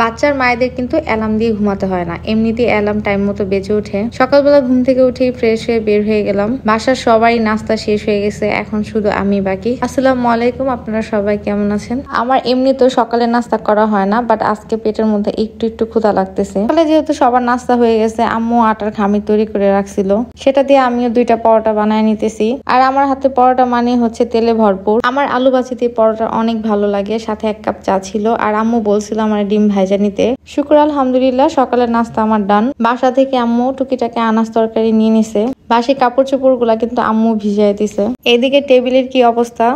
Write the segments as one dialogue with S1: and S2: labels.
S1: বাচ্চার মায়েদের কিন্তু অ্যালার্ম দিয়ে ঘুমাতে হয় না, এমনিতেই অ্যালার্ম টাইম মতো বেজে ওঠে। সকালবেলা ঘুম থেকে উঠেই ফ্রেশ হয়ে বের হয়ে গেলাম। বাসার সবারই নাস্তা শেষ হয়ে গেছে, এখন শুধু আমি বাকি। আসসালামু আলাইকুম, আপনারা সবাই কেমন আছেন? আমার এমনি তো সকালে নাস্তা করা হয় না, বাট আজকে পেটের মধ্যে একটু একটু ক্ষুধা লাগতেছে। সকালে যেহেতু সবার নাস্তা হয়ে গেছে, আম্মু আটার খামির তৈরি করে রাখছিল, সেটা দিয়ে আমিও 2টা পরোটা বানায় নিতেছি। আর আমার হাতে পরোটা মানে হচ্ছে তেলে ভরপুর। আমার আলু ভাজি দিয়ে পরোটা অনেক ভালো লাগে, সাথে 1 কাপ চা ছিল। আর আম্মু বলছিল আমার ডিম ভাইজা নিতে। শুকর আলহামদুলিল্লাহ, সকালের নাস্তা আমার ডান। বাসা থেকে আম্মু টুকিটাকে আনাজ তরকারি নিয়ে নিছে। বাসি কাপড় চোপড় গুলা কিন্তু আম্মু ভিজিয়ে দিছে। এদিকে টেবিলের কি অবস্থা,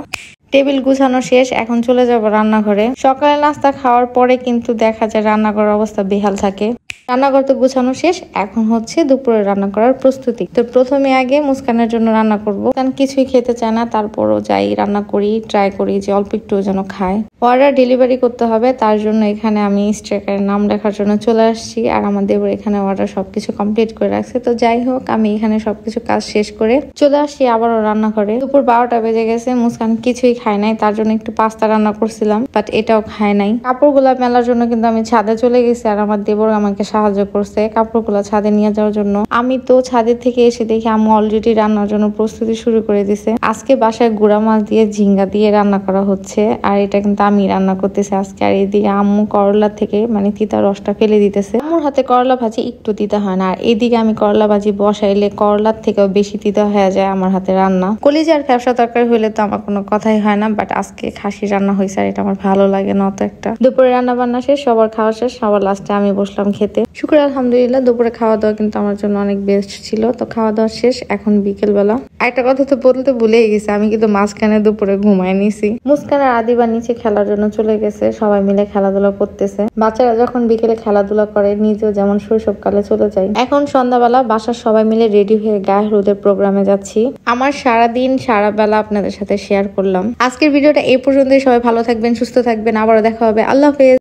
S1: টেবিল গুছানো শেষ, এখন চলে যাব রান্নাঘরে। সকালে নাস্তা খাওয়ার পরে কিন্তু দেখা যায় রান্নাঘরের অবস্থা বেহাল থাকে। রান্নাঘর তো গুছানো শেষ, এখন হচ্ছে দুপুরে রান্না করার প্রস্তুতি। তো প্রথমে আগে মুস্কানের জন্য রান্না করব, কারণ কিছুই খেতে চায় না। তারপরও যাই রান্না করি, ট্রাই করি যে অল্প একটু যেন খায়। অর্ডার ডেলিভারি করতে হবে, তার জন্য এখানে আমি স্ট্রাইকারের নাম লেখার জন্য চলে আসছি। আর আমার দেবর এখানে অর্ডার সবকিছু কমপ্লিট করে রাখছে। তো যাই হোক, আমি এখানে সবকিছু কাজ শেষ করে চলে আসছি আবারও রান্নাঘরে। দুপুর 12টা বেজে গেছে, মুস্কান কিছুই খায় নাই, তার জন্য একটু পাস্তা রান্না করছিলাম, বাট এটাও খায় নাই। কাপড়গুলা মেলার জন্য কিন্তু আমি ছাদে চলে গেছি, আর আমার দেবর আমাকে সাহায্য করছে কাপড়গুলো ছাদে নিয়ে যাওয়ার জন্য। আমি তো ছাদের থেকে এসে দেখি আম্মু অলরেডি রান্নার জন্য প্রস্তুতি শুরু করে দিছে। আজকে বাসায় গুঁড়া মাছ দিয়ে ঝিঙ্গা দিয়ে রান্না করা হচ্ছে, আর এটা কিন্তু আমি রান্না করতেছি আজকে। আর এদিকে আম্মু করলা থেকে তিতা রসটা ফেলে দিতেছে। আম্মুর হাতে করলা ভাজি একটু তিতা হয় না, আর এদিকে আমি করলা ভাজি বসাইলে করলার থেকেও বেশি তিতা হয়ে যায় আমার হাতে রান্না। কলিজার ফ্যাপসা তরকারি হইলে তো আমার কোনো কথাই হয় না, বাট আজকে খাসি রান্না হয়েছে, আর এটা আমার ভালো লাগে না অত একটা। দুপুরে রান্না বান্না শেষ, সবার খাওয়া শেষ, সবার লাস্টে আমি বসলাম খেতে। শুক্র আলহামদুলিল্লাহ, দুপুরে খাওয়া দাওয়া কিন্তু আমার জন্য অনেক বেস্ট ছিল। তো খাওয়া দাওয়া শেষ, এখন বিকেল বেলা। একটা কথা তো বলতে ভুলেই গেছি, আমি কিন্তু মাঝখানে দুপুরে ঘুমাই নিছি। মুস্কান আর আদিবা নিচে খেলার জন্য চলে গেছে, সবাই মিলে খেলাধুলা করতেছে। বাচ্চারা যখন বিকেলে খেলাধুলা করে, নিজেও যেমন শৈশবকালে চলে যায়। এখন সন্ধ্যাবেলা বাসার সবাই মিলে রেডি হয়ে গায়ে হলুদের প্রোগ্রামে যাচ্ছি। আমার সারাদিন সারা বেলা আপনাদের সাথে শেয়ার করলাম। আজকের ভিডিওটা এই পর্যন্তই। সবাই ভালো থাকবেন, সুস্থ থাকবেন, আবারও দেখা হবে। আল্লাহ হাফেজ।